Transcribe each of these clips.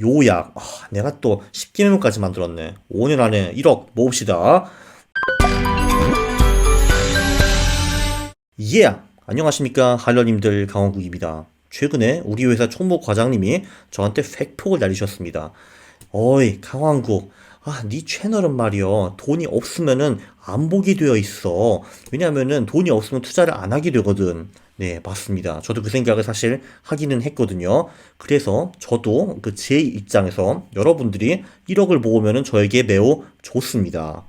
요약. 내가 또 10개메모까지 만들었네. 5년 안에 1억 모읍시다. 예! 안녕하십니까 할러님들, 강원국입니다. 최근에 우리 회사 총무 과장님이 저한테 팩폭을 날리셨습니다. 어이 강원국, 네 채널은 말이여 돈이 없으면은 안 보게 되어 있어. 왜냐면은 돈이 없으면 투자를 안 하게 되거든. 네, 맞습니다. 저도 그 생각을 사실 하기는 했거든요. 그래서 저도 그 제 입장에서 여러분들이 1억을 모으면은 저에게 매우 좋습니다.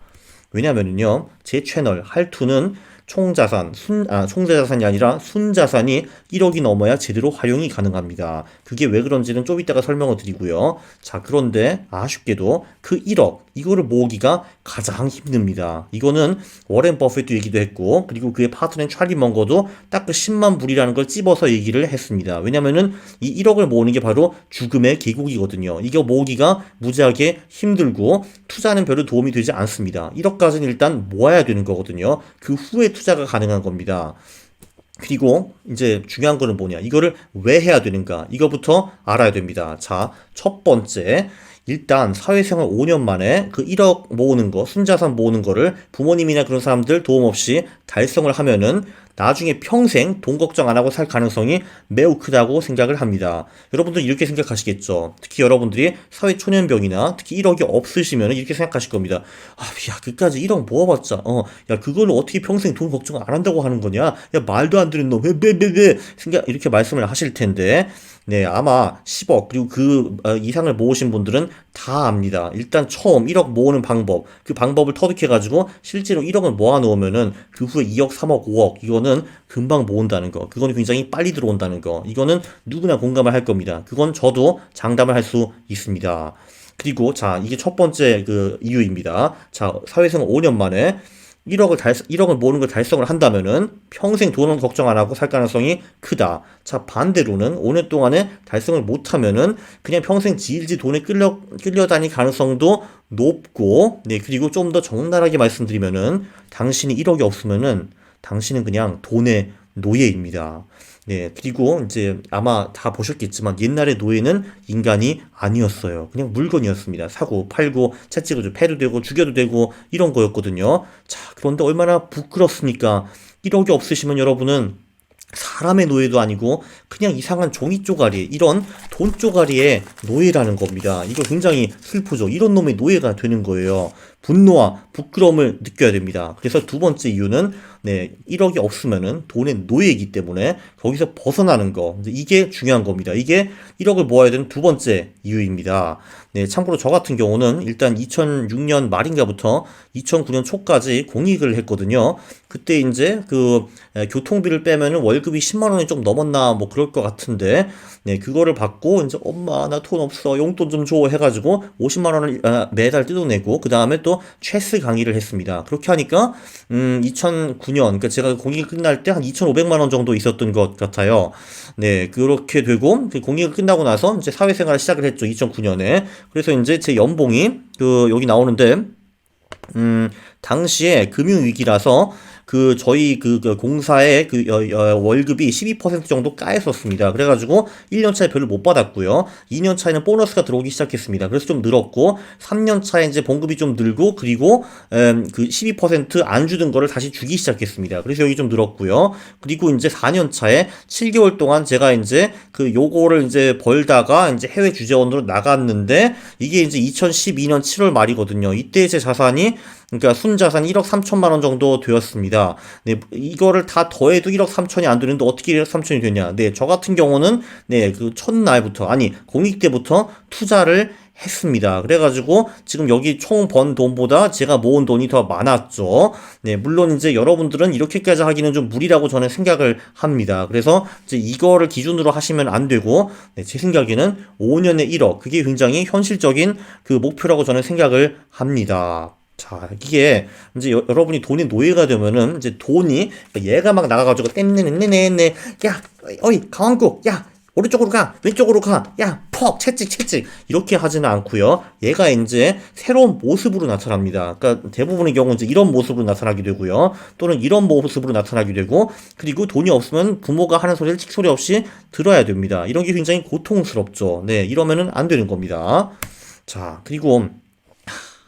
왜냐면은요, 제 채널 할투는 총자산이 아니라 순자산이 1억이 넘어야 제대로 활용이 가능합니다. 그게 왜 그런지는 좀 이따가 설명을 드리고요. 자, 그런데 아쉽게도 그 1억, 이거를 모으기가 가장 힘듭니다. 이거는 워렌 버핏도 얘기도 했고, 그리고 그의 파트너인 찰리 먼거도 딱 그 10만 불이라는 걸 찝어서 얘기를 했습니다. 왜냐면은 이 1억을 모으는 게 바로 죽음의 계곡이거든요. 이거 모으기가 무지하게 힘들고, 투자는 별로 도움이 되지 않습니다. 1억까지는 일단 모아야 되는 거거든요. 그 후에 투자가 가능한 겁니다. 그리고 이제 중요한 거는 뭐냐? 이거를 왜 해야 되는가? 이거부터 알아야 됩니다. 자, 첫 번째. 일단 사회생활 5년 만에 그 1억 모으는 거, 순자산 모으는 거를 부모님이나 그런 사람들 도움 없이 달성을 하면은 나중에 평생 돈 걱정 안 하고 살 가능성이 매우 크다고 생각을 합니다. 여러분들 이렇게 생각하시겠죠. 특히 여러분들이 사회초년병이나 특히 1억이 없으시면 이렇게 생각하실 겁니다. 야, 그까지 1억 모아봤자, 야, 그걸로 어떻게 평생 돈 걱정 안 한다고 하는 거냐? 야, 말도 안 되는 놈, 왜, 이렇게 말씀을 하실 텐데, 네, 아마 10억, 그리고 그 이상을 모으신 분들은 다 압니다. 일단 처음 1억 모으는 방법, 그 방법을 터득해가지고 실제로 1억을 모아놓으면은 그 후에 2억, 3억, 5억, 이거는 금방 모은다는 거. 그거는 굉장히 빨리 들어온다는 거. 이거는 누구나 공감을 할 겁니다. 그건 저도 장담을 할 수 있습니다. 그리고 자, 이게 첫 번째 그 이유입니다. 자, 사회생활 5년 만에 1억을 모으는 걸 달성을 한다면은 평생 돈은 걱정 안 하고 살 가능성이 크다. 자, 반대로는 5년 동안에 달성을 못하면은 그냥 평생 질질 돈에 끌려다닐 가능성도 높고, 네, 그리고 좀 더 적나라하게 말씀드리면은 당신이 1억이 없으면은 당신은 그냥 돈의 노예입니다. 네, 그리고 이제 아마 다 보셨겠지만 옛날의 노예는 인간이 아니었어요. 그냥 물건이었습니다. 사고, 팔고, 채찍을 패도 되고, 죽여도 되고, 이런 거였거든요. 자, 그런데 얼마나 부끄럽습니까? 1억이 없으시면 여러분은 사람의 노예도 아니고 그냥 이상한 종이 쪼가리, 이런 돈 쪼가리의 노예라는 겁니다. 이거 굉장히 슬프죠. 이런 놈의 노예가 되는 거예요. 분노와 부끄러움을 느껴야 됩니다. 그래서 두 번째 이유는, 네, 1억이 없으면은 돈의 노예이기 때문에 거기서 벗어나는 거, 이게 중요한 겁니다. 이게 1억을 모아야 되는 두 번째 이유입니다. 네, 참고로 저 같은 경우는 일단 2006년 말인가부터 2009년 초까지 공익을 했거든요. 그때 이제 그 교통비를 빼면은 월급이 10만 원이 좀 넘었나 뭐 그럴 것 같은데, 네, 그거를 받고 이제 엄마 나 돈 없어 용돈 좀 줘 해가지고 50만 원을 매달 뜯어내고, 그 다음에 또 체스 강의를 했습니다. 그렇게 하니까 2009년, 그러니까 제가 공익이 끝날 때 한 2,500만 원 정도 있었던 것 같아요. 네, 그렇게 되고 그 공익이 끝나고 나서 이제 사회생활을 시작을 했죠. 2009년에. 그래서 이제 제 연봉이 그 여기 나오는데, 당시에 금융위기라서 저희 그 공사의 월급이 12% 정도 까였었습니다. 그래가지고 1년 차에 별로 못 받았고요. 2년 차에는 보너스가 들어오기 시작했습니다. 그래서 좀 늘었고, 3년 차에 이제 봉급이 좀 늘고, 그리고 그 12%안 주던 거를 다시 주기 시작했습니다. 그래서 여기 좀 늘었고요. 그리고 이제 4년 차에 7개월 동안 제가 이제 요거를 이제 벌다가 이제 해외 주재원으로 나갔는데, 이게 이제 2012년 7월 말이거든요. 이때 제 자산이, 그러니까 순자산 1억 3천만 원 정도 되었습니다. 네, 이거를 다 더해도 1억 3천이 안 되는데 어떻게 1억 3천이 되냐? 네, 저 같은 경우는, 네, 그 첫날부터, 아니, 공익 때부터 투자를 했습니다. 그래가지고 지금 여기 총 번 돈보다 제가 모은 돈이 더 많았죠. 네, 물론 이제 여러분들은 이렇게까지 하기는 좀 무리라고 저는 생각을 합니다. 그래서 이제 이거를 기준으로 하시면 안 되고, 네, 제 생각에는 5년에 1억, 그게 굉장히 현실적인 그 목표라고 저는 생각을 합니다. 자, 이게 이제 여러분이 돈의 노예가 되면은 이제 돈이, 그러니까 얘가 막 나가가지고 땜네네네네, 야, 어이 강한국, 야, 오른쪽으로 가, 왼쪽으로 가, 야, 퍽, 채찍 이렇게 하지는 않고요. 얘가 이제 새로운 모습으로 나타납니다. 그러니까 대부분의 경우 이제 이런 모습으로 나타나게 되고요. 또는 이런 모습으로 나타나게 되고, 그리고 돈이 없으면 부모가 하는 소리를 칙소리 없이 들어야 됩니다. 이런 게 굉장히 고통스럽죠. 네, 이러면은 안 되는 겁니다. 자, 그리고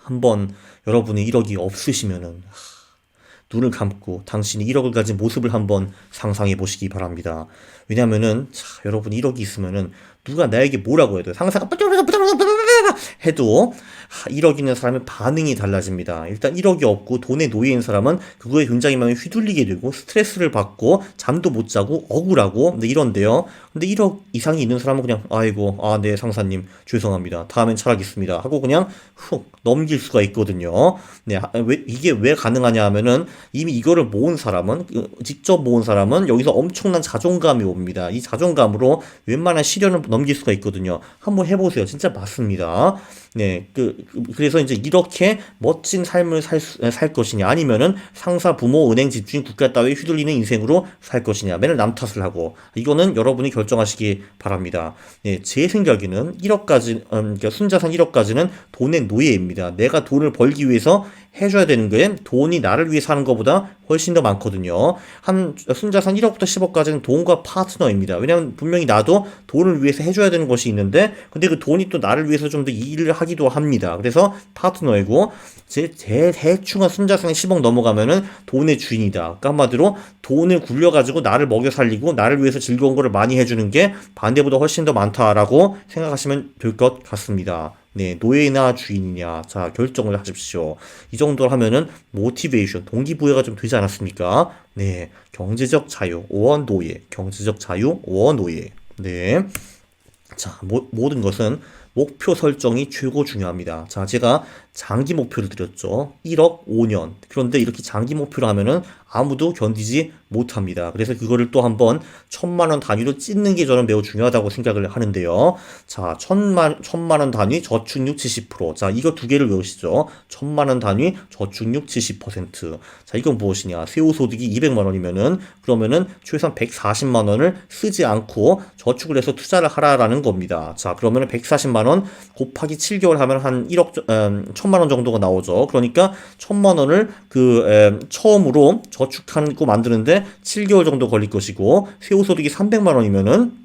한번 여러분이 1억이 없으시면은 눈을 감고 당신이 1억을 가진 모습을 한번 상상해 보시기 바랍니다. 왜냐면은 여러분 1억이 있으면은 누가 나에게 뭐라고 해도 상사가 해도 1억 있는 사람의 반응이 달라집니다. 일단 1억이 없고 돈의 노예인 사람은 그거에 굉장히 많이 휘둘리게 되고 스트레스를 받고 잠도 못 자고 억울하고 근데 이런데요. 근데 1억 이상이 있는 사람은 그냥 아이고 네 상사님 죄송합니다. 다음엔 잘하겠습니다. 하고 그냥 훅 넘길 수가 있거든요. 네, 이게 왜 가능하냐 하면은 이미 이거를 모은 사람은 직접 모은 사람은 여기서 엄청난 자존감이 옵니다. 이 자존감으로 웬만한 시련을 넘길 수가 있거든요. 한번 해보세요. 진짜 맞습니다. 네, 그래서 이제 이렇게 멋진 삶을 살 것이냐, 아니면은 상사, 부모, 은행, 집주인, 국가 따위에 휘둘리는 인생으로 살 것이냐, 맨날 남 탓을 하고, 이거는 여러분이 결정하시기 바랍니다. 네, 제 생각에는 1억까지, 그러니까 순자산 1억까지는 돈의 노예입니다. 내가 돈을 벌기 위해서 해줘야 되는 게 돈이 나를 위해 사는 것보다 훨씬 더 많거든요. 순자산 1억부터 10억까지는 돈과 파트너입니다. 왜냐면 분명히 나도 돈을 위해서 해줘야 되는 것이 있는데, 근데 그 돈이 또 나를 위해서 좀 더 일을 하기도 합니다. 그래서 파트너이고, 대충 순자산이 10억 넘어가면은 돈의 주인이다. 그러니까 한마디로 돈을 굴려가지고 나를 먹여 살리고 나를 위해서 즐거운 거를 많이 해주는 게 반대보다 훨씬 더 많다라고 생각하시면 될 것 같습니다. 네, 노예나 주인이냐. 자, 결정을 하십시오. 이 정도 하면은 모티베이션, 동기부여가 좀 되지 않았습니까? 네, 경제적 자유, 오원 노예. 경제적 자유, 오원 노예. 네. 자, 모든 것은 목표 설정이 최고 중요합니다. 자, 제가 장기 목표를 드렸죠. 1억 5년. 그런데 이렇게 장기 목표를 하면은 아무도 견디지 못합니다. 그래서 그거를 또 한번 1,000만 원 단위로 찢는 게 저는 매우 중요하다고 생각을 하는데요. 자, 1,000만 원 단위 저축률 70%. 자, 이거 두 개를 외우시죠. 1,000만 원 단위 저축률 70%. 자, 이건 무엇이냐? 세후 소득이 200만 원이면은 그러면은 최소한 140만 원을 쓰지 않고 저축을 해서 투자를 하라라는 겁니다. 자, 그러면은 140만 원 곱하기 7개월 하면 한 1,000만 원 정도가 나오죠. 그러니까 1,000만 원을 처음으로 저축하고 만드는데 7개월 정도 걸릴 것이고, 세후소득이 300만 원이면은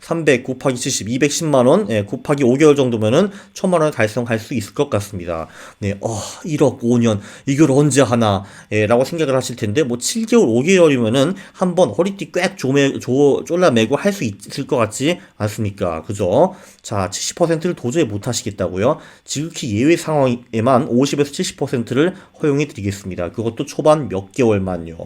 300 곱하기 70, 210만 원 곱하기 5개월 정도면은 1,000만 원을 달성할 수 있을 것 같습니다. 네, 1억 5년 이걸 언제 하나 라고 생각을 하실 텐데, 뭐 7개월 5개월이면은 한번 허리띠 꽥 졸라매고 할 수 있을 것 같지 않습니까? 그죠? 자, 70%를 도저히 못 하시겠다고요? 지극히 예외 상황에만 50에서 70%를 허용해 드리겠습니다. 그것도 초반 몇 개월만요.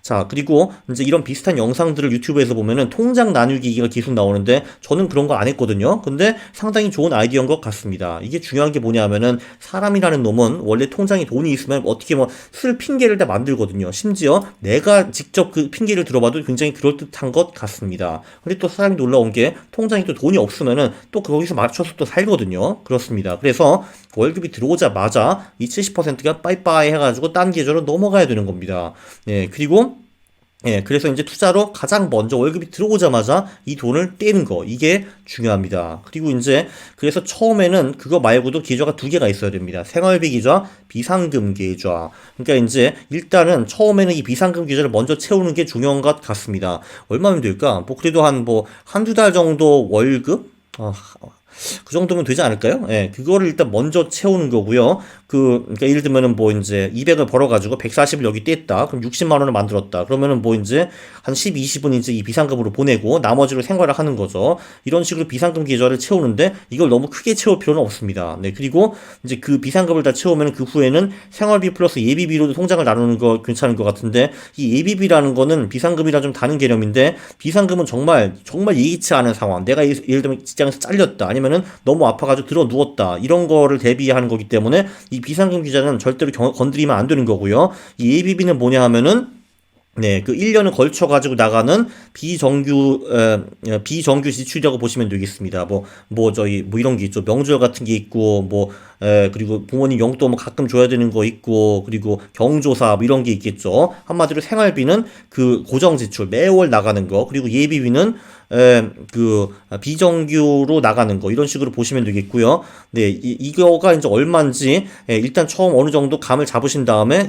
자, 그리고 이제 이런 비슷한 영상들을 유튜브에서 보면은 통장 나누기가 계속 나오는데 저는 그런 거 안 했거든요. 근데 상당히 좋은 아이디어인 것 같습니다. 이게 중요한 게 뭐냐면은 사람이라는 놈은 원래 통장에 돈이 있으면 어떻게 뭐 쓸 핑계를 다 만들거든요. 심지어 내가 직접 그 핑계를 들어봐도 굉장히 그럴듯한 것 같습니다. 근데 또 사람이 놀라운 게 통장에 또 돈이 없으면은 또 거기서 맞춰서 또 살거든요. 그렇습니다. 그래서 월급이 들어오자마자 이 70%가 빠이빠이 해가지고 딴 계좌로 넘어가야 되는 겁니다. 네, 그리고 그래서 이제 투자로 가장 먼저 월급이 들어오자마자 이 돈을 떼는 거, 이게 중요합니다. 그리고 이제 그래서 처음에는 그거 말고도 계좌가 두 개가 있어야 됩니다. 생활비 계좌, 비상금 계좌. 그러니까 이제 일단은 처음에는 이 비상금 계좌를 먼저 채우는 게 중요한 것 같습니다. 얼마면 될까? 뭐 그래도 한두 달 정도 월급? 그 정도면 되지 않을까요? 그거를 일단 먼저 채우는 거고요. 그러니까 예를 들면은 뭐 이제 200을 벌어가지고 140을 여기 뗐다. 그럼 60만 원을 만들었다. 그러면은 뭐 이제 한 10, 20은 이제 이 비상금으로 보내고 나머지로 생활을 하는 거죠. 이런 식으로 비상금 계좌를 채우는데 이걸 너무 크게 채울 필요는 없습니다. 네, 그리고 이제 그 비상금을 다 채우면 그 후에는 생활비 플러스 예비비로도 통장을 나누는 거 괜찮은 것 같은데, 이 예비비라는 거는 비상금이랑 좀 다른 개념인데, 비상금은 정말 예기치 않은 상황. 내가 예를 들면 직장에서 잘렸다. 아니면은 너무 아파가지고 들어 누웠다. 이런 거를 대비하는 거기 때문에 이 비상금 계좌는 절대로 건드리면 안 되는 거고요. 이 예비비는 뭐냐 하면은 네, 그 1년을 걸쳐가지고 나가는 비정규 지출이라고 보시면 되겠습니다. 뭐 이런 게 있죠. 명절 같은 게 있고, 그리고 부모님 용돈 뭐 가끔 줘야 되는 거 있고, 그리고 경조사 뭐 이런 게 있겠죠. 한마디로 생활비는 그 고정 지출, 매월 나가는 거, 그리고 예비비는 비정규로 나가는 거 이런 식으로 보시면 되겠고요. 네, 이거가 이제 얼마인지 일단 처음 어느 정도 감을 잡으신 다음에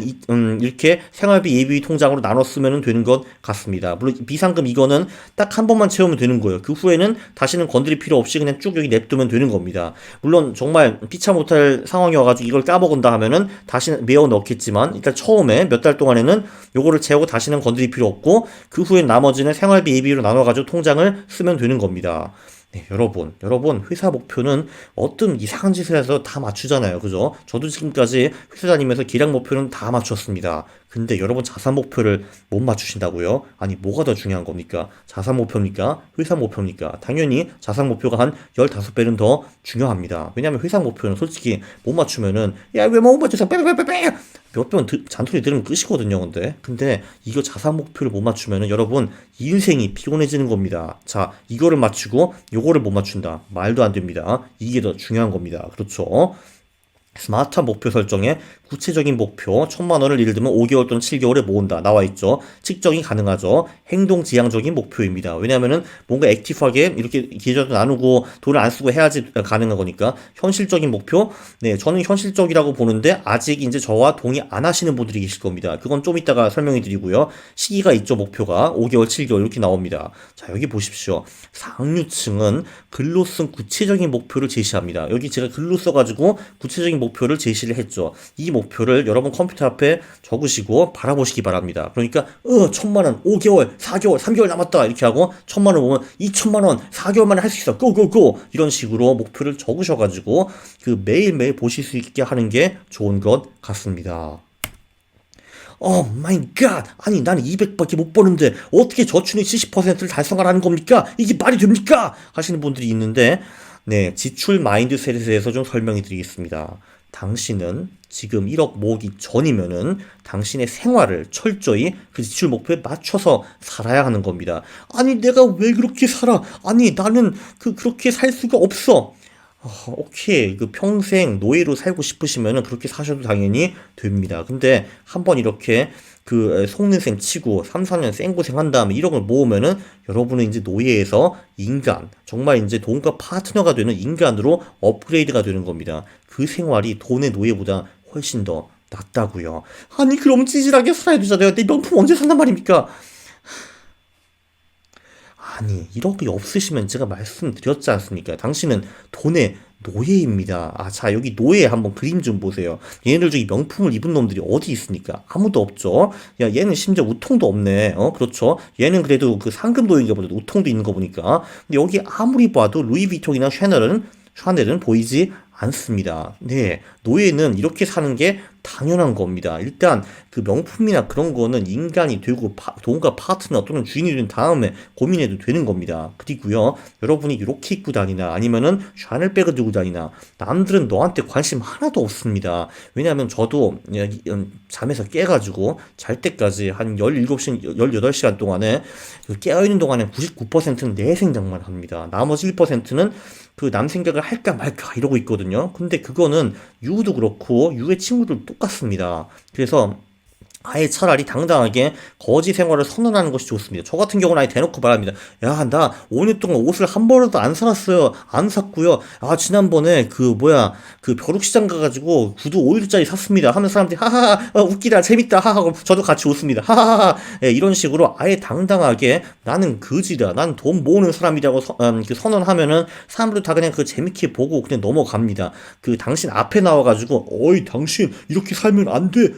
이렇게 생활비 예비 통장으로 나눠 쓰면 되는 것 같습니다. 물론 비상금 이거는 딱 한 번만 채우면 되는 거예요. 그 후에는 다시는 건드릴 필요 없이 그냥 쭉 여기 냅두면 되는 겁니다. 물론 정말 피차 못할 상황이어가지고 이걸 까먹은다 하면은 다시는 메어 넣겠지만 일단 처음에 몇 달 동안에는 요거를 채우고 다시는 건드릴 필요 없고 그 후에 나머지는 생활비 예비로 나눠가지고 통장을 쓰면 되는 겁니다. 네, 여러분, 회사 목표는 어떤 이상한 짓을 해서 다 맞추잖아요. 그죠? 저도 지금까지 회사 다니면서 기량 목표는 다 맞췄습니다. 근데 여러분 자산 목표를 못 맞추신다고요? 아니, 뭐가 더 중요한 겁니까? 자산 목표입니까? 회사 목표입니까? 당연히 자산 목표가 한 15배는 더 중요합니다. 왜냐면 회사 목표는 솔직히 못 맞추면은, 야, 왜 못 맞춰서 빼빼빼빼빼! 몇 번 잔소리 들으면 끝이거든요, 근데 이거 자산 목표를 못 맞추면은 여러분 인생이 피곤해지는 겁니다. 자, 이거를 맞추고 요거를 못 맞춘다. 말도 안 됩니다. 이게 더 중요한 겁니다. 그렇죠? 스마트한 목표 설정에 구체적인 목표 1,000만 원을 예를 들면 5개월 또는 7개월에 모은다 나와 있죠. 측정이 가능하죠. 행동 지향적인 목표입니다. 왜냐하면은 뭔가 액티브하게 이렇게 계좌도 나누고 돈을 안 쓰고 해야지 가능한 거니까 현실적인 목표. 네, 저는 현실적이라고 보는데 아직 이제 저와 동의 안 하시는 분들이 계실 겁니다. 그건 좀 이따가 설명해 드리고요. 시기가 있죠. 목표가 5개월, 7개월 이렇게 나옵니다. 자, 여기 보십시오. 상류층은 글로 쓴 구체적인 목표를 제시합니다. 여기 제가 글로 써가지고 구체적인 목표를 제시를 했죠. 이 목표를 여러분 컴퓨터 앞에 적으시고 바라보시기 바랍니다. 그러니까 1,000만 원 5개월 4개월 3개월 남았다 이렇게 하고 1,000만 원 보면 2,000만 원 4개월 만에 할 수 있어 고고고 이런 식으로 목표를 적으셔가지고 그 매일매일 보실 수 있게 하는 게 좋은 것 같습니다. 마이 갓! 아니 나는 200밖에 못 버는데 어떻게 저축의 70%를 달성하라는 겁니까? 이게 말이 됩니까? 하시는 분들이 있는데 네, 지출 마인드셋에 대해서 좀 설명해 드리겠습니다. 당신은 지금 1억 모으기 전이면은 당신의 생활을 철저히 그 지출 목표에 맞춰서 살아야 하는 겁니다. 아니 내가 왜 그렇게 살아? 아니 나는 그렇게 살 수가 없어. 오케이. 그 평생 노예로 살고 싶으시면은 그렇게 사셔도 당연히 됩니다. 근데 한번 이렇게 속는 셈 치고 3, 4년 생고생 한 다음에 1억을 모으면은 여러분은 이제 노예에서 인간, 정말 이제 돈과 파트너가 되는 인간으로 업그레이드가 되는 겁니다. 그 생활이 돈의 노예보다 훨씬 더 낫다고요. 아니 그럼 찌질하게 살아야 되잖아요. 내 명품 언제 산단 말입니까? 아니, 1억이 없으시면 제가 말씀드렸지 않습니까? 당신은 돈의 노예입니다. 아, 자, 여기 노예 한번 그림 좀 보세요. 얘네들 중에 명품을 입은 놈들이 어디 있습니까? 아무도 없죠? 야, 얘는 심지어 우통도 없네. 그렇죠? 얘는 그래도 그 상금 노예인가 보다 우통도 있는 거 보니까. 근데 여기 아무리 봐도 루이비통이나 샤넬은 보이지 않습니다. 네, 노예는 이렇게 사는 게 당연한 겁니다. 일단 그 명품이나 그런 거는 인간이 되고 돈과 파트너 또는 주인이 된 다음에 고민해도 되는 겁니다. 그리고요, 여러분이 이렇게 입고 다니나 아니면은 샤넬백을 들고 다니나 남들은 너한테 관심 하나도 없습니다. 왜냐하면 저도 잠에서 깨가지고 잘 때까지 한 17시, 18시간 동안에 깨어있는 동안에 99%는 내 생각만 합니다. 나머지 1%는 그 남 생각을 할까 말까 이러고 있거든요. 근데 그거는 유도 그렇고 유의 친구들 똑같습니다. 그래서 아예 차라리 당당하게 거지 생활을 선언하는 것이 좋습니다. 저 같은 경우는 아예 대놓고 말합니다. 야, 나 5년 동안 옷을 한 벌도 안 사놨어요. 안 샀고요. 아, 지난번에 그 벼룩시장 가가지고 구두 5일짜리 샀습니다. 하면 사람들이 하하하, 웃기다, 재밌다, 하하, 그럼 저도 같이 웃습니다. 하하하, 예, 이런 식으로 아예 당당하게 나는 거지다, 난 돈 모으는 사람이라고 선언하면은 사람들 다 그냥 그 재밌게 보고 그냥 넘어갑니다. 그 당신 앞에 나와가지고, 어이, 당신 이렇게 살면 안 돼.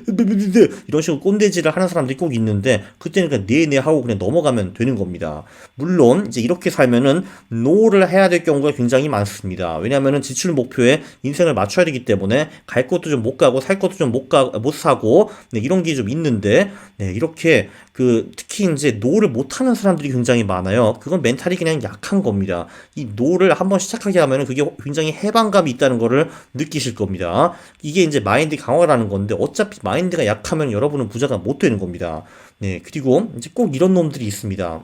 이런 식으로 꼰대질을 하는 사람들이 꼭 있는데 그때는 그냥 네네 하고 그냥 넘어가면 되는 겁니다. 물론 이제 이렇게 살면은 노를 해야 될 경우가 굉장히 많습니다. 왜냐하면은 지출 목표에 인생을 맞춰야 되기 때문에 갈 것도 좀 못 가고 살 것도 좀 못 사고 네, 이런 게 좀 있는데 네, 이렇게 특히 이제 노를 못 하는 사람들이 굉장히 많아요. 그건 멘탈이 그냥 약한 겁니다. 이 노를 한번 시작하게 하면은 그게 굉장히 해방감이 있다는 거를 느끼실 겁니다. 이게 이제 마인드 강화라는 건데 어차피 마인드가 약하면 여러분은 부자가 못 되는 겁니다. 네, 그리고 이제 꼭 이런 놈들이 있습니다.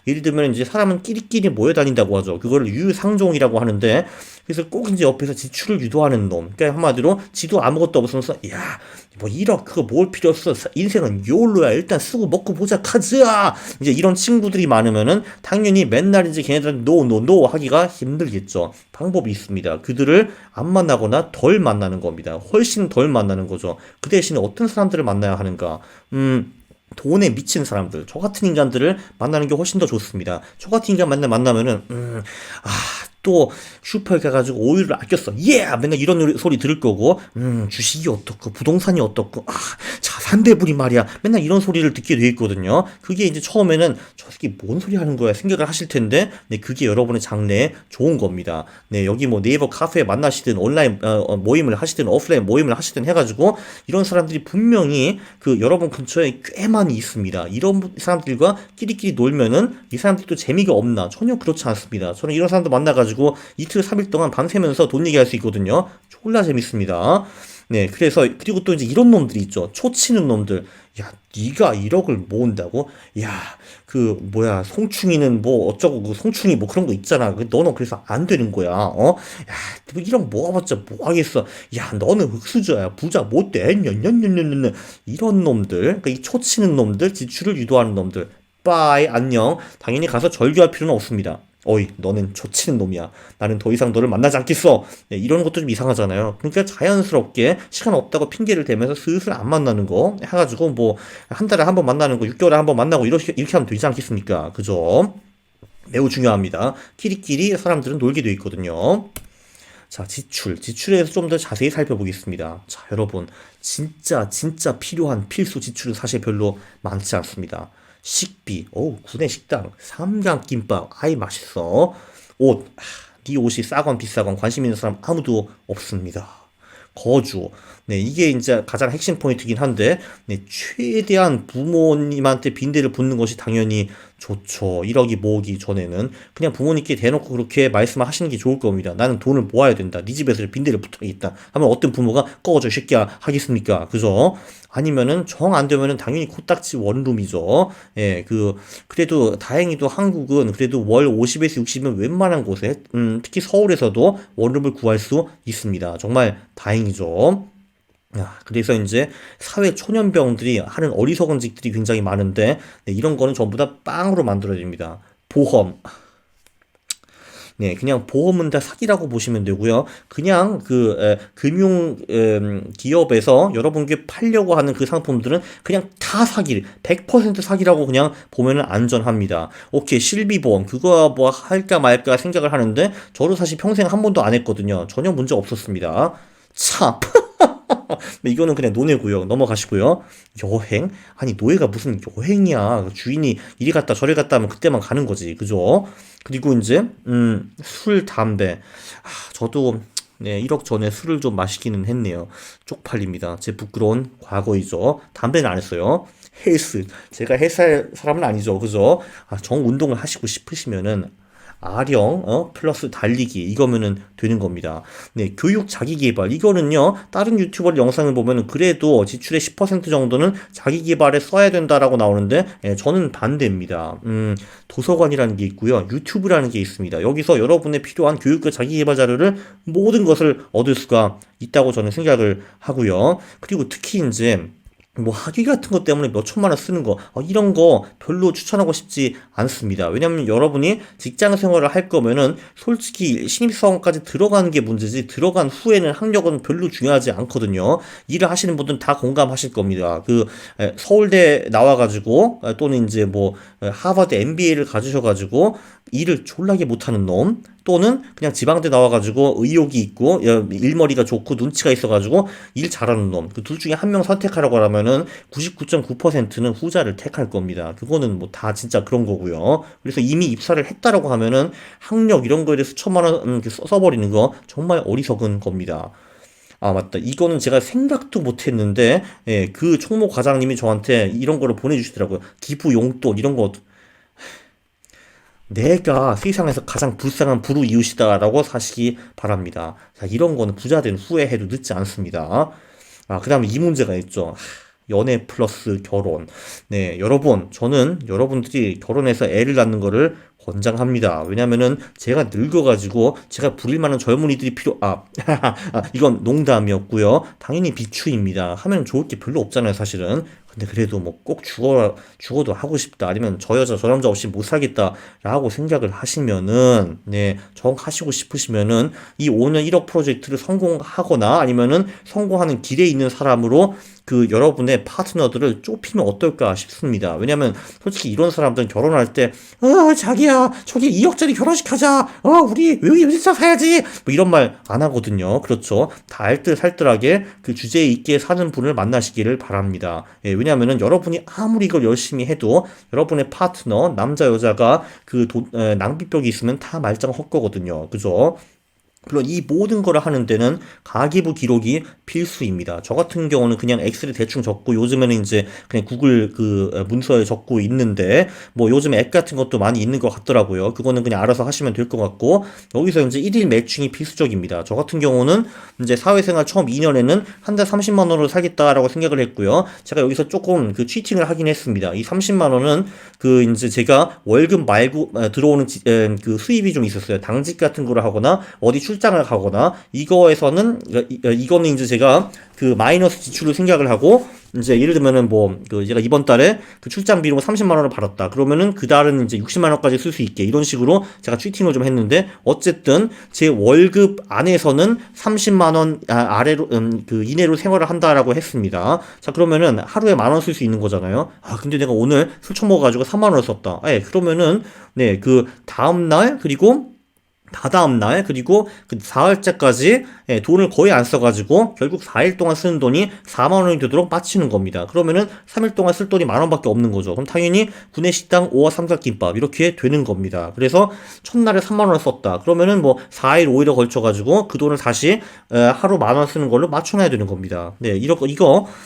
예를 들면 이제 사람은 끼리끼리 모여 다닌다고 하죠. 그거를 유유상종이라고 하는데 그래서 꼭 이제 옆에서 지출을 유도하는 놈. 그러니까 한마디로 지도 아무것도 없으면서 야, 뭐 1억 그거 뭘 필요 없어. 인생은 요로야. 일단 쓰고 먹고 보자. 가자. 이제 이런 친구들이 많으면은 당연히 맨날 이제 걔네들한테 노 하기가 힘들겠죠. 방법이 있습니다. 그들을 안 만나거나 덜 만나는 겁니다. 훨씬 덜 만나는 거죠. 그 대신에 어떤 사람들을 만나야 하는가? 돈에 미친 사람들, 저 같은 인간들을 만나는 게 훨씬 더 좋습니다. 저 같은 인간 만나면은, 아, 또 슈퍼에 가가지고 오일을 아꼈어. 예! 맨날 이런 소리 들을 거고, 주식이 어떻고, 부동산이 어떻고, 자산배분이 말이야. 맨날 이런 소리를 듣게 돼 있거든요. 그게 이제 처음에는 저 새끼 뭔 소리 하는 거야 생각을 하실 텐데, 네, 그게 여러분의 장래에 좋은 겁니다. 네, 여기 뭐 네이버 카페에 만나시든 온라인 모임을 하시든 오프라인 모임을 하시든 해가지고 이런 사람들이 분명히 그 여러분 근처에 꽤 많이 있습니다. 이런 사람들과 끼리끼리 놀면은 이 사람들도 재미가 없나? 전혀 그렇지 않습니다. 저는 이런 사람들 만나가지고 이틀, 3일 동안 밤새면서 돈 얘기할 수 있거든요. 졸라 재밌습니다. 네, 그래서 그리고 또 이제 이런 놈들이 있죠. 초치는 놈들. 야, 네가 1억을 모은다고? 야, 그 뭐야, 송충이는 뭐 어쩌고 그 송충이 뭐 그런 거 있잖아. 너는 그래서 안 되는 거야. 어? 야, 뭐 1억 모아봤자 뭐 하겠어. 야, 너는 흙수저야. 부자 못 돼. 년년년년년 이런 놈들. 그러니까 이 초치는 놈들, 지출을 유도하는 놈들. 빠이 안녕. 당연히 가서 절규할 필요는 없습니다. 어이, 너는 초치는 놈이야. 나는 더 이상 너를 만나지 않겠어. 네, 이런 것도 좀 이상하잖아요. 그러니까 자연스럽게 시간 없다고 핑계를 대면서 슬슬 안 만나는 거 해가지고 뭐 한 달에 한 번 만나는 거 6개월에 한 번 만나고 이렇게 하면 되지 않겠습니까? 그죠? 매우 중요합니다. 끼리끼리 사람들은 놀게 돼 있거든요. 자, 지출에 대해서 좀 더 자세히 살펴보겠습니다. 자, 여러분, 진짜 필요한 필수 지출은 사실 별로 많지 않습니다. 식비, 구내 식당, 삼각김밥, 아이 맛있어. 옷, 네 옷이 싸건 비싸건 관심 있는 사람 아무도 없습니다. 거주. 네, 이게 이제 가장 핵심 포인트긴 한데, 네, 최대한 부모님한테 빈대를 붓는 것이 당연히 좋죠. 1억이 모으기 전에는. 그냥 부모님께 대놓고 그렇게 말씀을 하시는 게 좋을 겁니다. 나는 돈을 모아야 된다. 네 집에서 빈대를 붙어야겠다. 하면 어떤 부모가 꺼져, 이 새끼야. 하겠습니까? 그죠? 아니면은 정 안 되면은 당연히 코딱지 원룸이죠. 예, 그래도 다행히도 한국은 그래도 월 50에서 60은 웬만한 곳에, 특히 서울에서도 원룸을 구할 수 있습니다. 정말 다행이죠. 그래서 이제 사회 초년병들이 하는 어리석은 짓들이 굉장히 많은데, 네, 이런 거는 전부 다 빵으로 만들어집니다. 보험. 네, 그냥 보험은 다 사기라고 보시면 되고요. 그냥 금융 기업에서 여러분께 팔려고 하는 그 상품들은 그냥 다 사기, 100% 사기라고 그냥 보면은 안전합니다. 오케이, 실비보험 그거 뭐 할까 말까 생각을 하는데 저도 사실 평생 한 번도 안 했거든요. 전혀 문제 없었습니다. 참. 이거는 그냥 논외고요. 넘어가시고요. 여행? 아니 노예가 무슨 여행이야. 주인이 이리 갔다 저리 갔다 하면 그때만 가는 거지. 그죠? 그리고 이제 술, 담배. 저도 네, 1억 전에 술을 좀 마시기는 했네요. 쪽팔립니다. 제 부끄러운 과거이죠. 담배는 안 했어요. 헬스. 제가 헬스할 사람은 아니죠. 그죠? 정 운동을 하시고 싶으시면은 아령, 플러스 달리기, 이거면은 되는 겁니다. 네, 교육 자기계발, 이거는요, 다른 유튜버 영상을 보면은 그래도 지출의 10% 정도는 자기계발에 써야 된다라고 나오는데, 저는 반대입니다. 도서관이라는 게 있고요, 유튜브라는 게 있습니다. 여기서 여러분의 필요한 교육과 자기계발 자료를 모든 것을 얻을 수가 있다고 저는 생각을 하고요. 그리고 특히 이제, 뭐 학위 같은 것 때문에 몇 천만 원 쓰는 거 이런 거 별로 추천하고 싶지 않습니다. 왜냐면 여러분이 직장 생활을 할 거면은 솔직히 신입사원까지 들어가는 게 문제지 들어간 후에는 학력은 별로 중요하지 않거든요. 일을 하시는 분들은 다 공감하실 겁니다. 서울대 나와가지고 또는 이제 뭐 하버드 MBA를 가지셔가지고 일을 졸라게 못하는 놈 또는 그냥 지방대 나와가지고 의욕이 있고 일머리가 좋고 눈치가 있어가지고 일 잘하는 놈 그 둘 중에 한 명 선택하라고 하면은 99.9%는 후자를 택할 겁니다. 그거는 뭐 다 진짜 그런 거고요. 그래서 이미 입사를 했다라고 하면은 학력 이런 거에 대해서 천만 원 이렇게 써버리는 거 정말 어리석은 겁니다. 맞다. 이거는 제가 생각도 못 했는데, 예, 그 총무 과장님이 저한테 이런 거를 보내주시더라고요. 기부 용돈, 이런 거. 내가 세상에서 가장 불쌍한 불우이웃이다라고 사시기 바랍니다. 자, 이런 거는 부자 된 후에 해도 늦지 않습니다. 그 다음에 이 문제가 있죠. 연애 플러스 결혼. 네, 여러분, 저는 여러분들이 결혼해서 애를 낳는 거를 권장합니다. 왜냐면은 제가 늙어가지고 제가 부릴 만한 젊은이들이 이건 농담이었고요. 당연히 비추입니다. 하면 좋을 게 별로 없잖아요, 사실은. 근데 그래도 뭐 꼭 죽어도 하고 싶다. 아니면 저 여자, 저 남자 없이 못 살겠다라고 생각을 하시면은, 네, 정하시고 싶으시면은 이 5년 1억 프로젝트를 성공하거나 아니면은 성공하는 길에 있는 사람으로 그 여러분의 파트너들을 좁히면 어떨까 싶습니다. 왜냐면 솔직히 이런 사람들은 결혼할 때, 자기야, 저기 2억짜리 결혼식 하자. 우리 여기 여기서 사야지. 뭐 이런 말 안 하거든요. 그렇죠. 다 알뜰살뜰하게 그 주제에 있게 사는 분을 만나시기를 바랍니다. 예, 왜냐면은 여러분이 아무리 이걸 열심히 해도 여러분의 파트너, 남자, 여자가 낭비병이 있으면 다 말짱 헛거거든요. 그죠? 물론 이 모든 거를 하는 데는 가계부 기록이 필수입니다. 저 같은 경우는 그냥 엑셀에 대충 적고 요즘에는 이제 그냥 구글 문서에 적고 있는데 뭐 요즘 앱 같은 것도 많이 있는 것 같더라고요. 그거는 그냥 알아서 하시면 될 것 같고 여기서 이제 1일 매칭이 필수적입니다. 저 같은 경우는 이제 사회생활 처음 2년에는 한 달 30만 원으로 살겠다라고 생각을 했고요. 제가 여기서 조금 그 치팅을 하긴 했습니다. 이 30만 원은 그 이제 제가 월급 말고 들어오는 그 수입이 좀 있었어요. 당직 같은 거를 하거나 어디 출장을 가거나 이거에서는 이거는 이제 제가 그 마이너스 지출을 생각을 하고 이제 예를 들면은 뭐 그 제가 이번 달에 그 출장 비용을 30만 원을 받았다. 그러면은 그 달은 이제 60만 원까지 쓸 수 있게 이런 식으로 제가 치팅을 좀 했는데 어쨌든 제 월급 안에서는 30만 원 아래로 그 이내로 생활을 한다라고 했습니다. 자 그러면은 하루에 만 원 쓸 수 있는 거잖아요. 아 근데 내가 오늘 술 처먹어가지고 3만 원을 썼다. 예 그러면은 네 그 다음 날 그리고 다다음 날 그리고 그 사흘째까지 돈을 거의 안 써가지고 결국 4일 동안 쓰는 돈이 4만 원이 되도록 빠치는 겁니다. 그러면은 3일 동안 쓸 돈이 만 원밖에 없는 거죠. 그럼 당연히 구내식당 5화 삼각김밥 이렇게 되는 겁니다. 그래서 첫날에 3만 원을 썼다. 그러면은 뭐 4일 5일에 걸쳐가지고 그 돈을 다시 하루 만 원 쓰는 걸로 맞춰놔야 되는 겁니다. 네 이거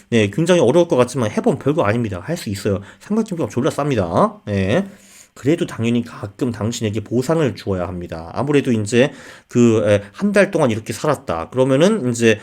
네 굉장히 어려울 것 같지만 해보면 별거 아닙니다. 할 수 있어요. 삼각김밥 졸라 쌉니다. 네. 그래도 당연히 가끔 당신에게 보상을 주어야 합니다. 아무래도 이제 한 달 동안 이렇게 살았다. 그러면은 이제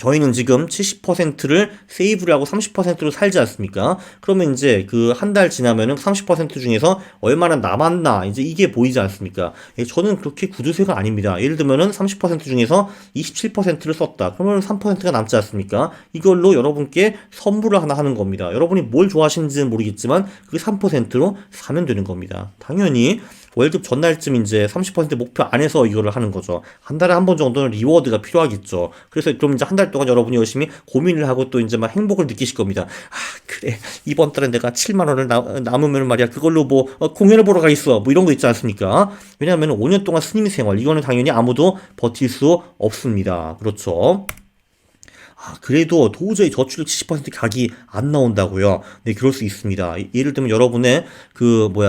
저희는 지금 70%를 세이브를 하고 30%로 살지 않습니까? 그러면 이제 그 한 달 지나면은 30% 중에서 얼마나 남았나 이제 이게 보이지 않습니까? 저는 그렇게 구두쇠가 아닙니다. 예를 들면은 30% 중에서 27%를 썼다. 그러면 3%가 남지 않습니까? 이걸로 여러분께 선물을 하나 하는 겁니다. 여러분이 뭘 좋아하시는지는 모르겠지만 그게 3%로 사면 되는 겁니다. 당연히 월급 전날쯤 이제 30% 목표 안에서 이거를 하는 거죠. 한 달에 한 번 정도는 리워드가 필요하겠죠. 그래서 그럼 이제 한 달 동안 여러분이 열심히 고민을 하고 또 이제 막 행복을 느끼실 겁니다. 그래. 이번 달에 내가 7만 원을 남으면 말이야. 그걸로 뭐 공연을 보러 가 있어. 뭐 이런 거 있지 않습니까? 왜냐하면 5년 동안 스님 생활 이거는 당연히 아무도 버틸 수 없습니다. 그렇죠. 그래도 도저히 저출력 70% 각이 안 나온다고요. 네, 그럴 수 있습니다. 예를 들면 여러분의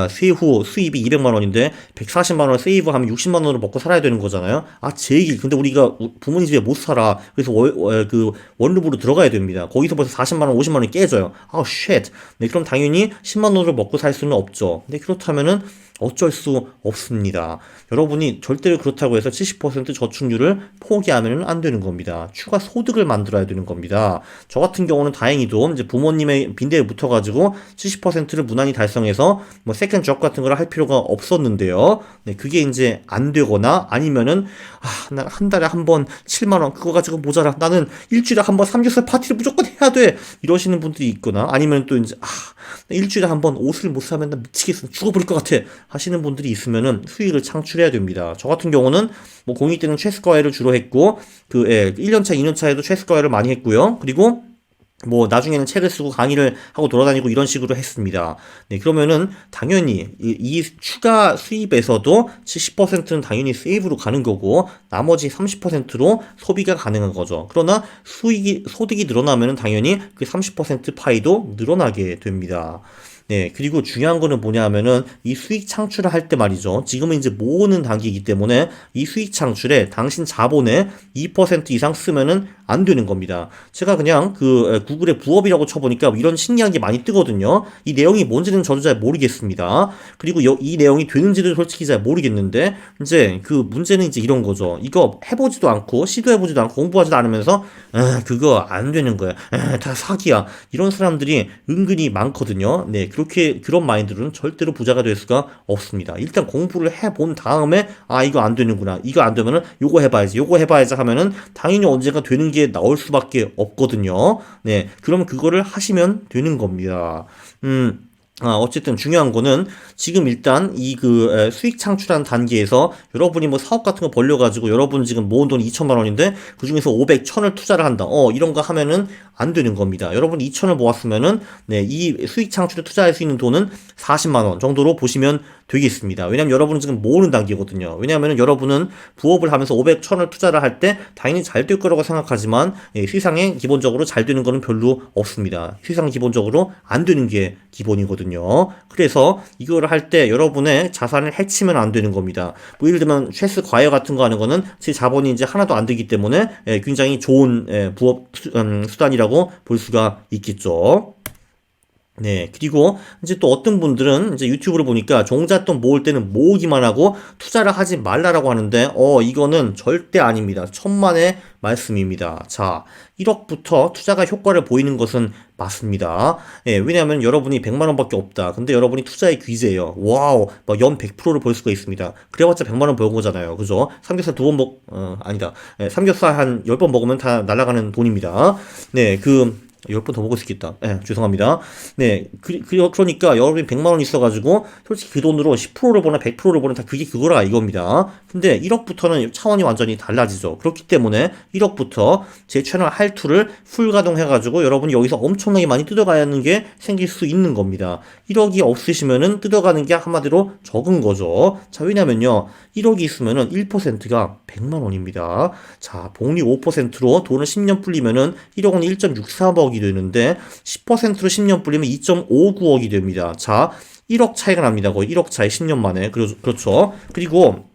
세후 수입이 200만 원인데 140만 원을 세이브하면 60만 원으로 먹고 살아야 되는 거잖아요. 제 얘기. 근데 우리가 부모님 집에 못 살아. 그래서 원룸으로 들어가야 됩니다. 거기서 벌써 40만 원, 50만 원이 깨져요. 쉣. 네, 그럼 당연히 10만 원으로 먹고 살 수는 없죠. 네, 그렇다면은 어쩔 수 없습니다. 여러분이 절대로 그렇다고 해서 70% 저축률을 포기하면 안 되는 겁니다. 추가 소득을 만들어야 되는 겁니다. 저 같은 경우는 다행히도 이제 부모님의 빈대에 붙어가지고 70%를 무난히 달성해서 뭐 세컨 잡 같은 걸 할 필요가 없었는데요. 네, 그게 이제 안 되거나 아니면은 나 한 달에 한 번 7만 원 그거 가지고 모자라. 나는 일주일에 한 번 삼겹살 파티를 무조건 해야 돼. 이러시는 분들이 있거나 아니면 또 이제 일주일에 한 번 옷을 못 사면 나 미치겠어. 죽어버릴 것 같아. 하시는 분들이 있으면은 수익을 창출해야 됩니다. 저 같은 경우는 뭐 공익 때는 최스과외를 주로 했고 1년차, 2년차에도 최스과외를 많이 했고요. 그리고 뭐 나중에는 책을 쓰고 강의를 하고 돌아다니고 이런 식으로 했습니다. 네, 그러면은 당연히 이 추가 수입에서도 70%는 당연히 세이브로 가는 거고 나머지 30%로 소비가 가능한 거죠. 그러나 소득이 늘어나면은 당연히 그 30% 파이도 늘어나게 됩니다. 네, 그리고 중요한 거는 뭐냐 하면은 이 수익 창출을 할 때 말이죠. 지금은 이제 모으는 단계이기 때문에 이 수익 창출에 당신 자본의 2% 이상 쓰면은 안 되는 겁니다. 제가 그냥 그 구글에 부업이라고 쳐보니까 이런 신기한 게 많이 뜨거든요. 이 내용이 뭔지는 저도 잘 모르겠습니다. 그리고 이 내용이 되는지도 솔직히 잘 모르겠는데 이제 그 문제는 이제 이런 거죠. 이거 해보지도 않고 시도해보지도 않고 공부하지도 않으면서 그거 안 되는 거야. 다 사기야. 이런 사람들이 은근히 많거든요. 네, 그렇게 그런 마인드로는 절대로 부자가 될 수가 없습니다. 일단 공부를 해본 다음에 이거 안 되는구나. 이거 안 되면은 요거 해봐야지 하면은 당연히 언젠가 되는 게 나올 수밖에 없거든요. 네, 그럼 그거를 하시면 되는 겁니다. 어쨌든 중요한 거는 지금 일단 이 그 수익 창출한 단계에서 여러분이 뭐 사업 같은 거 벌려가지고 여러분 지금 모은 돈이 2천만 원인데 그 중에서 500, 1000을 투자를 한다. 이런 거 하면은 안 되는 겁니다. 여러분 2천을 모았으면은 네, 이 수익 창출에 투자할 수 있는 돈은 40만 원 정도로 보시면 되겠습니다. 왜냐면 여러분은 지금 모으는 단계거든요. 왜냐면은 여러분은 부업을 하면서 500, 1000을 투자를 할 때 당연히 잘 될 거라고 생각하지만 세상에 기본적으로 잘 되는 거는 별로 없습니다. 세상 기본적으로 안 되는 게 기본이거든요. 그래서 이거를 할 때 여러분의 자산을 해치면 안 되는 겁니다. 뭐 예를 들면 최스 과외 같은 거 하는 거는 제 자본이 이제 하나도 안 되기 때문에 굉장히 좋은 부업 수단이라고 볼 수가 있겠죠. 네, 그리고 이제 또 어떤 분들은 이제 유튜브를 보니까 종잣돈 모을 때는 모으기만 하고 투자를 하지 말라라고 하는데, 이거는 절대 아닙니다. 천만의 말씀입니다. 자, 1억부터 투자가 효과를 보이는 것은 맞습니다. 예, 왜냐하면 여러분이 100만 원밖에 없다. 근데 여러분이 투자의 귀재예요. 와우, 막 연 100%를 벌 수가 있습니다. 그래봤자 100만 원 벌은 거잖아요. 그죠? 삼겹살 2번 아니다. 삼겹살 한 10번 먹으면 다 날아가는 돈입니다. 네, 10번 더 먹을 수 있겠다. 죄송합니다. 네, 그러니까 여러분이 100만 원 있어가지고, 솔직히 그 돈으로 10%를 보나 100%를 보나 다 그게 그거라 이겁니다. 근데 1억부터는 차원이 완전히 달라지죠. 그렇기 때문에 1억부터 제 채널 할투를 풀 가동해가지고 여러분이 여기서 엄청나게 많이 뜯어가는 게 생길 수 있는 겁니다. 1억이 없으시면은 뜯어가는 게 한마디로 적은 거죠. 자, 왜냐면요. 1억이 있으면은 1%가 100만 원입니다. 자, 복리 5%로 돈을 10년 불리면은 1억은 1.63억이 되는데 10%로 10년 불리면 2.59억이 됩니다. 자, 1억 차이가 납니다. 거의 1억 차이 10년 만에. 그렇죠. 그리고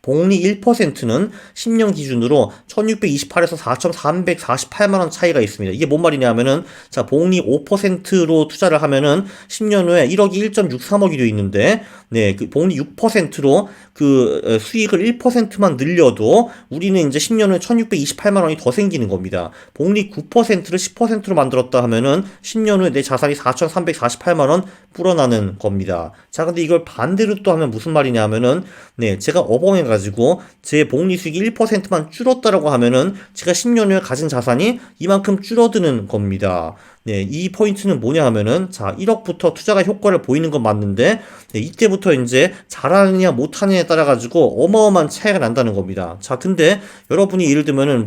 복리 1%는 10년 기준으로 1628에서 4348만원 차이가 있습니다. 이게 뭔 말이냐면은, 자, 복리 5%로 투자를 하면은 10년 후에 1억이 1.63억이 되어 있는데, 네, 그 복리 6%로 그 수익을 1%만 늘려도 우리는 이제 10년 후에 1628만원이 더 생기는 겁니다. 복리 9%를 10%로 만들었다 하면은 10년 후에 내 자산이 4348만원 불어나는 겁니다. 자, 근데 이걸 반대로 또 하면 무슨 말이냐 하면은, 네, 제가 어벙해가지고 제 복리 수익이 1%만 줄었다라고 하면은 제가 10년 후에 가진 자산이 이만큼 줄어드는 겁니다. 네, 이 포인트는 뭐냐 하면은, 자, 1억부터 투자가 효과를 보이는 건 맞는데, 네, 이때부터 이제 잘하느냐 못하느냐에 따라가지고 어마어마한 차이가 난다는 겁니다. 자, 근데 여러분이 예를 들면은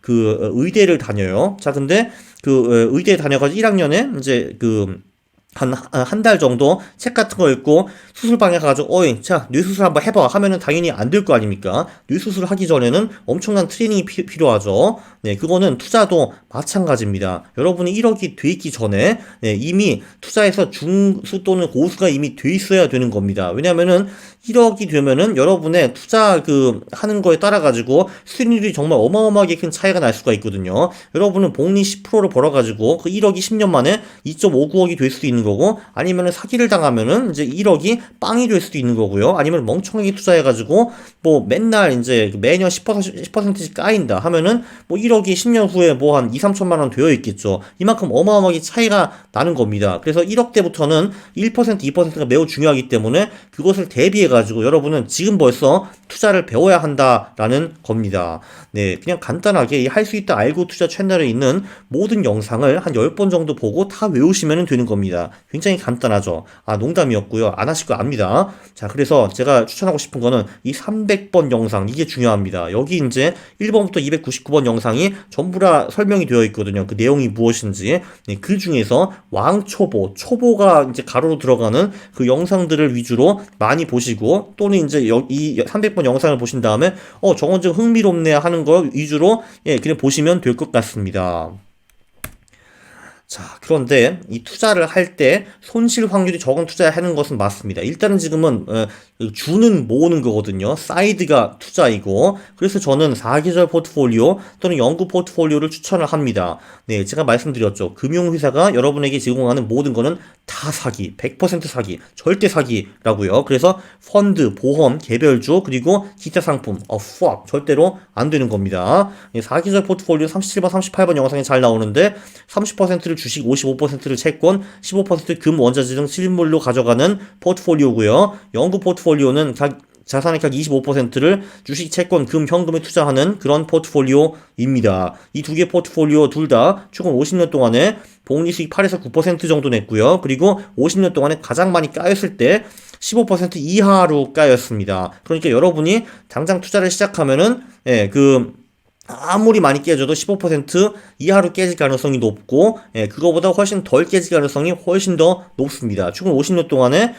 의대를 다녀요. 자, 근데 의대에 다녀가지고 1학년에 이제 한 달 정도 책 같은 거 읽고 수술방에 가가지고 자, 뇌수술 한번 해봐 하면은 당연히 안 될 거 아닙니까? 뇌수술 하기 전에는 엄청난 트레이닝이 필요하죠. 네, 그거는 투자도 마찬가지입니다. 여러분이 1억이 돼 있기 전에 이미 투자에서 중수 또는 고수가 이미 돼 있어야 되는 겁니다. 왜냐면은 1억이 되면은 여러분의 투자 하는 거에 따라 가지고 수익률이 정말 어마어마하게 큰 차이가 날 수가 있거든요. 여러분은 복리 10%를 벌어가지고 그 1억이 10년 만에 2.59억이 될 수도 있는 거고, 아니면은 사기를 당하면은 이제 1억이 빵이 될 수도 있는 거고요. 아니면 멍청하게 투자해가지고 맨날 이제 매년 10%씩 까인다 하면은 1억이 10년 후에 한 2, 3천만 원 되어 있겠죠. 이만큼 어마어마하게 차이가 나는 겁니다. 그래서 1억 때부터는 1%, 2%가 매우 중요하기 때문에 그것을 대비해가지고 여러분은 지금 벌써 투자를 배워야 한다라는 겁니다. 네, 그냥 간단하게 할 수 있다 알고 투자 채널에 있는 모든 영상을 한 10번 정도 보고 다 외우시면 되는 겁니다. 굉장히 간단하죠. 농담이었고요. 안 하실 거 압니다. 자, 그래서 제가 추천하고 싶은 거는 이 300번 영상, 이게 중요합니다. 여기 이제 1번부터 299번 영상이 전부 다 설명이 되어 있거든요. 그 내용이 무엇인지. 네, 그 중에서 초보가 이제 가로로 들어가는 그 영상들을 위주로 많이 보시고, 또는 이제 이 300번 영상을 보신 다음에 저건 좀 흥미롭네 하는 거 위주로 그냥 보시면 될 것 같습니다. 자, 그런데 이 투자를 할 때 손실 확률이 적은 투자하는 것은 맞습니다. 일단은 지금은 주는 모으는 거거든요. 사이드가 투자이고, 그래서 저는 사계절 포트폴리오 또는 연구 포트폴리오를 추천을 합니다. 네, 제가 말씀드렸죠. 금융회사가 여러분에게 제공하는 모든 거는 다 사기, 100% 사기, 절대 사기라고요. 그래서 펀드, 보험, 개별주, 그리고 기타 상품, fuck, 절대로 안 되는 겁니다. 네, 사계절 포트폴리오 37번, 38번 영상에 잘 나오는데 30%를 주식, 55%를 채권, 15% 원자재 등 실물로 가져가는 포트폴리오고요. 연구 포트폴리오는 자산의 각 25%를 주식, 채권, 현금에 투자하는 그런 포트폴리오입니다. 이 두 개 포트폴리오 둘 다 최근 50년 동안에 복리 수익 8에서 9% 정도 냈고요. 그리고 50년 동안에 가장 많이 까였을 때 15% 이하로 까였습니다. 그러니까 여러분이 당장 투자를 시작하면은 아무리 많이 깨져도 15% 이하로 깨질 가능성이 높고, 그거보다 훨씬 덜 깨질 가능성이 훨씬 더 높습니다. 최근 50년 동안에,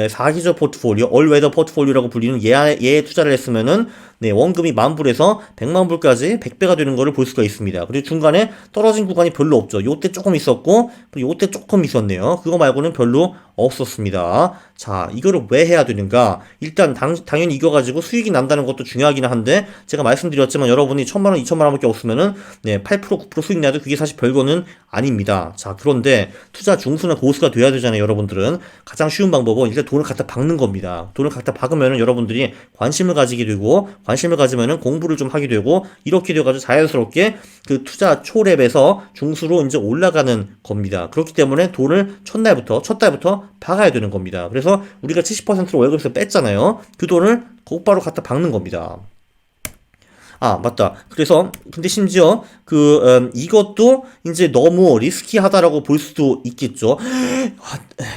사기적 포트폴리오, 얼웨더 포트폴리오라고 불리는 얘에 투자를 했으면은, 원금이 10,000불에서 1,000,000불까지 100배가 되는 거를 볼 수가 있습니다. 그리고 중간에 떨어진 구간이 별로 없죠. 요때 조금 있었고, 그리고 요때 조금 있었네요. 그거 말고는 별로 없었습니다. 자, 이거를 왜 해야 되는가? 일단 당연히 이거 가지고 수익이 난다는 것도 중요하긴 한데, 제가 말씀드렸지만 여러분이 1,000만원, 2,000만원밖에 없으면은 8%, 9% 수익 나도 그게 사실 별거는 아닙니다. 자, 그런데 투자 중수나 고수가 돼야 되잖아요. 여러분들은 가장 쉬운 방법은 일단 돈을 갖다 박는 겁니다. 돈을 갖다 박으면은 여러분들이 관심을 가지게 되고, 관심을 가지면은 공부를 좀 하게 되고, 이렇게 돼가지고 자연스럽게 그 투자 초랩에서 중수로 이제 올라가는 겁니다. 그렇기 때문에 돈을 첫 달부터 박아야 되는 겁니다. 그래서 우리가 70%를 월급에서 뺐잖아요. 그 돈을 곧바로 갖다 박는 겁니다. 아, 맞다. 그래서, 근데 심지어, 이것도 이제 너무 리스키하다라고 볼 수도 있겠죠.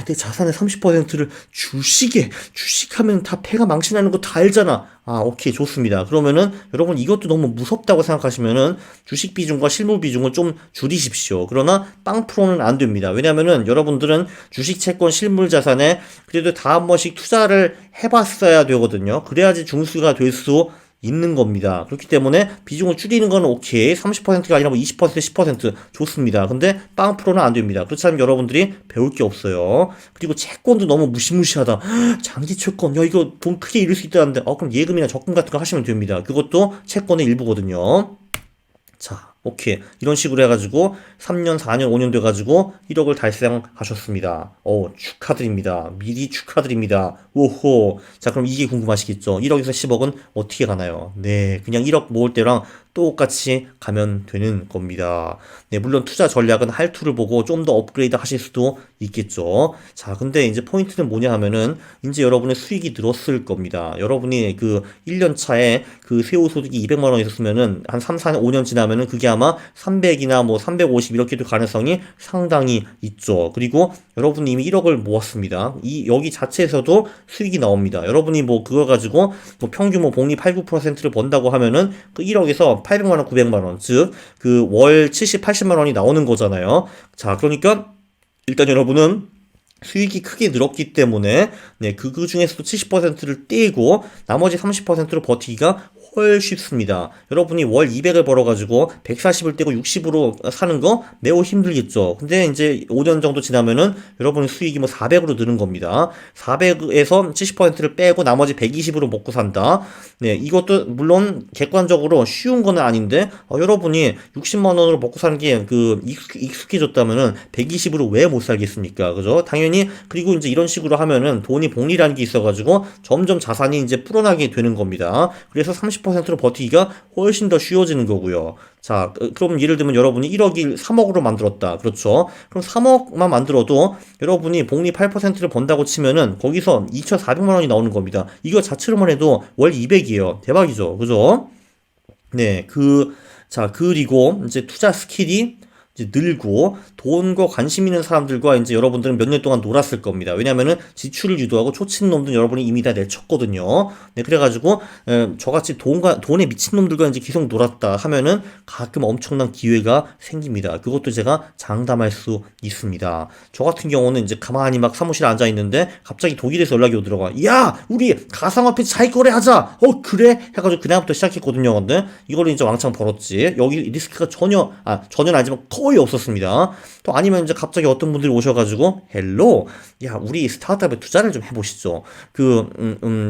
내 자산의 30%를 주식하면 다 패가 망신하는 거 다 알잖아. 아, 오케이, 좋습니다. 그러면은, 여러분, 이것도 너무 무섭다고 생각하시면은, 주식 비중과 실물 비중을 좀 줄이십시오. 그러나, 빵프로는 안 됩니다. 왜냐면은, 여러분들은 주식, 채권, 실물 자산에 그래도 다 한 번씩 투자를 해봤어야 되거든요. 그래야지 중수가 될 수 있는 겁니다. 그렇기 때문에 비중을 줄이는 건 오케이. 30%가 아니라 뭐 20%, 10% 좋습니다. 근데 빵 프로는 안 됩니다. 그렇지 않으면 여러분들이 배울 게 없어요. 그리고 채권도 너무 무시무시하다. 장기 채권, 야, 이거 돈 크게 잃을 수 있다는데, 그럼 예금이나 적금 같은 거 하시면 됩니다. 그것도 채권의 일부거든요. 자, 오케이. 이런 식으로 해가지고 3년, 4년, 5년 돼가지고 1억을 달성하셨습니다. 축하드립니다. 미리 축하드립니다. 오호. 자, 그럼 이게 궁금하시겠죠? 1억에서 10억은 어떻게 가나요? 네, 그냥 1억 모을 때랑 똑같이 가면 되는 겁니다. 네, 물론 투자 전략은 할투를 보고 좀 더 업그레이드 하실 수도 있겠죠. 자, 근데 이제 포인트는 뭐냐 하면은 이제 여러분의 수익이 늘었을 겁니다. 여러분이 1년 차에 세후 소득이 200만 원 있었으면은 한 3, 4년, 5년 지나면은 그게 아마 300이나 뭐 350 이렇게 될 가능성이 상당히 있죠. 그리고 여러분이 이미 1억을 모았습니다. 여기 자체에서도 수익이 나옵니다. 여러분이 뭐 그거 가지고 뭐 평균 뭐 복리 8, 9%를 번다고 하면은 1억에서 800만 원, 900만 원, 즉 월 70, 80만 원이 나오는 거잖아요. 자, 그러니까 일단 여러분은 수익이 크게 늘었기 때문에 그 중에서도 70%를 떼고 나머지 30%로 버티기가 훨 쉽습니다. 여러분이 월 200을 벌어가지고 140을 떼고 60으로 사는 거 매우 힘들겠죠. 근데 이제 5년 정도 지나면은 여러분의 수익이 뭐 400으로 느는 겁니다. 400에서 70%를 빼고 나머지 120으로 먹고 산다. 네, 이것도 물론 객관적으로 쉬운 건 아닌데 여러분이 60만 원으로 먹고 사는 게 익숙해졌다면은 120으로 왜 못 살겠습니까? 그죠? 당연히. 그리고 이제 이런 식으로 하면은 돈이 복리라는 게 있어가지고 점점 자산이 이제 불어나게 되는 겁니다. 그래서 30%로 버티기가 훨씬 더 쉬워지는 거고요. 자, 그럼 예를 들면 여러분이 1억을 3억으로 만들었다. 그렇죠? 그럼 3억만 만들어도 여러분이 복리 8%를 번다고 치면은 거기서 2,400만 원이 나오는 겁니다. 이거 자체로만 해도 월 200이에요. 대박이죠. 그죠? 네, 자, 그리고 이제 투자 스킬이 이제 늘고 돈과 관심 있는 사람들과 이제 여러분들은 몇 년 동안 놀았을 겁니다. 왜냐면은 지출을 유도하고 초친 놈들은 여러분이 이미 다 내쳤거든요. 네, 그래가지고 저같이 돈에 미친 놈들과 이제 계속 놀았다 하면은 가끔 엄청난 기회가 생깁니다. 그것도 제가 장담할 수 있습니다. 저 같은 경우는 이제 가만히 막 사무실에 앉아 있는데 갑자기 독일에서 연락이 오더라고. 야, 우리 가상화폐 자기 거래하자. 그래? 해가지고 그날부터 시작했거든요. 근데 이거를 이제 왕창 벌었지. 여기 리스크가 전혀 아니지만 거의 없었습니다. 또 아니면 이제 갑자기 어떤 분들이 오셔가지고 헬로, 야 우리 스타트업에 투자를 좀 해보시죠.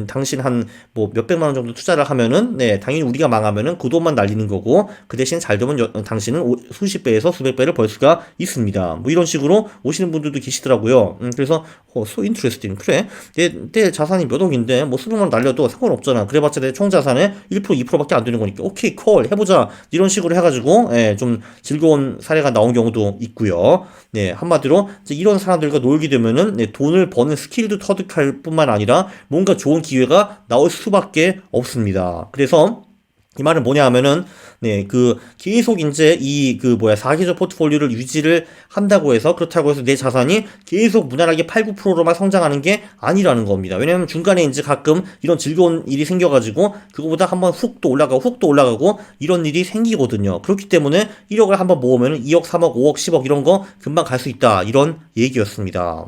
당신 한 뭐 몇백만 원 정도 투자를 하면은 네 당연히 우리가 망하면은 그 돈만 날리는 거고 그 대신 잘 되면 당신은 수십 배에서 수백 배를 벌 수가 있습니다. 뭐 이런 식으로 오시는 분들도 계시더라고요. 그래서 so interesting. 그래 내 자산이 몇 억인데 뭐 수백만 원 날려도 상관없잖아. 그래봤자 내 총 자산의 1% 2%밖에 안 되는 거니까 오케이 콜 해보자 이런 식으로 해가지고 예, 좀 즐거운 사례가 나온 경우도 있고요. 네 한마디로 이제 이런 사람들과 놀게 되면은 네, 돈을 버는 스킬도 터득할 뿐만 아니라 뭔가 좋은 기회가 나올 수밖에 없습니다. 그래서 이 말은 뭐냐 하면은, 네, 계속 이제 사계절 포트폴리오를 유지를 한다고 해서, 그렇다고 해서 내 자산이 계속 무난하게 8, 9%로만 성장하는 게 아니라는 겁니다. 왜냐면 중간에 이제 가끔 이런 즐거운 일이 생겨가지고, 그거보다 한번 훅 또 올라가고, 훅 또 올라가고, 이런 일이 생기거든요. 그렇기 때문에 1억을 한번 모으면은 2억, 3억, 5억, 10억 이런 거 금방 갈 수 있다. 이런 얘기였습니다.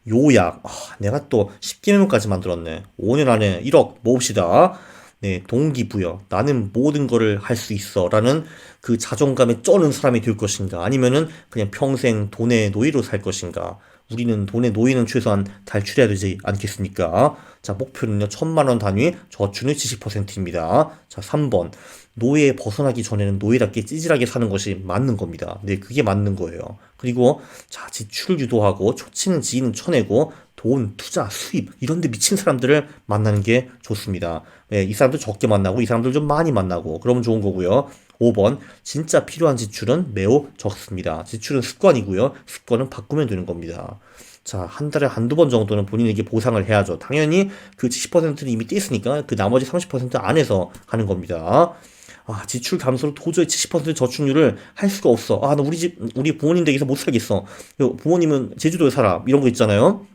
요약. 내가 또 10개명까지 만들었네. 5년 안에 1억 모읍시다. 네, 동기부여. 나는 모든 거를 할 수 있어. 라는 그 자존감에 쩌는 사람이 될 것인가. 아니면은 그냥 평생 돈의 노예로 살 것인가. 우리는 돈의 노예는 최소한 탈출해야 되지 않겠습니까? 자, 목표는요, 1,000만 원 단위 저축률 70%입니다. 자, 3번. 노예에 벗어나기 전에는 노예답게 찌질하게 사는 것이 맞는 겁니다. 네, 그게 맞는 거예요. 그리고, 자, 지출을 유도하고, 초치는 지인은 쳐내고, 돈, 투자, 수입, 이런 데 미친 사람들을 만나는 게 좋습니다. 네, 이 사람들 적게 만나고, 이 사람들 좀 많이 만나고, 그러면 좋은 거고요. 5번, 진짜 필요한 지출은 매우 적습니다. 지출은 습관이고요. 습관은 바꾸면 되는 겁니다. 자, 한 달에 한두 번 정도는 본인에게 보상을 해야죠. 당연히 그 70%는 이미 떼있으니까 그 나머지 30% 안에서 하는 겁니다. 지출 감소로 도저히 70% 저축률을 할 수가 없어. 나 우리 부모님 댁에서 못 살겠어. 부모님은 제주도에 살아. 이런 거 있잖아요.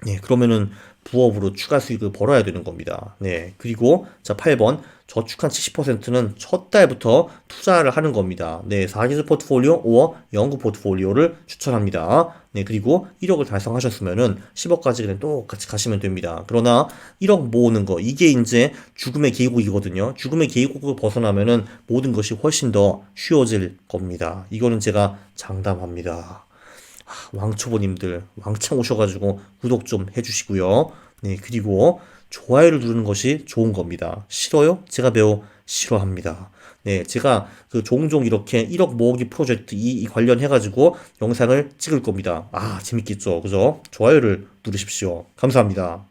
네, 그러면은 부업으로 추가 수익을 벌어야 되는 겁니다. 네, 그리고 자 8번 저축한 70%는 첫 달부터 투자를 하는 겁니다. 네, 사기주 포트폴리오 5억 연구 포트폴리오를 추천합니다. 네, 그리고 1억을 달성하셨으면은 10억까지 그냥 똑같이 가시면 됩니다. 그러나 1억 모으는 거 이게 이제 죽음의 계곡이거든요. 죽음의 계곡을 벗어나면은 모든 것이 훨씬 더 쉬워질 겁니다. 이거는 제가 장담합니다. 왕초보님들 왕창 오셔가지고 구독 좀 해주시고요. 네, 그리고 좋아요를 누르는 것이 좋은 겁니다. 싫어요? 제가 매우 싫어합니다. 네, 제가 종종 이렇게 1억 모으기 프로젝트 이 관련해가지고 영상을 찍을 겁니다. 재밌겠죠? 그죠? 좋아요를 누르십시오. 감사합니다.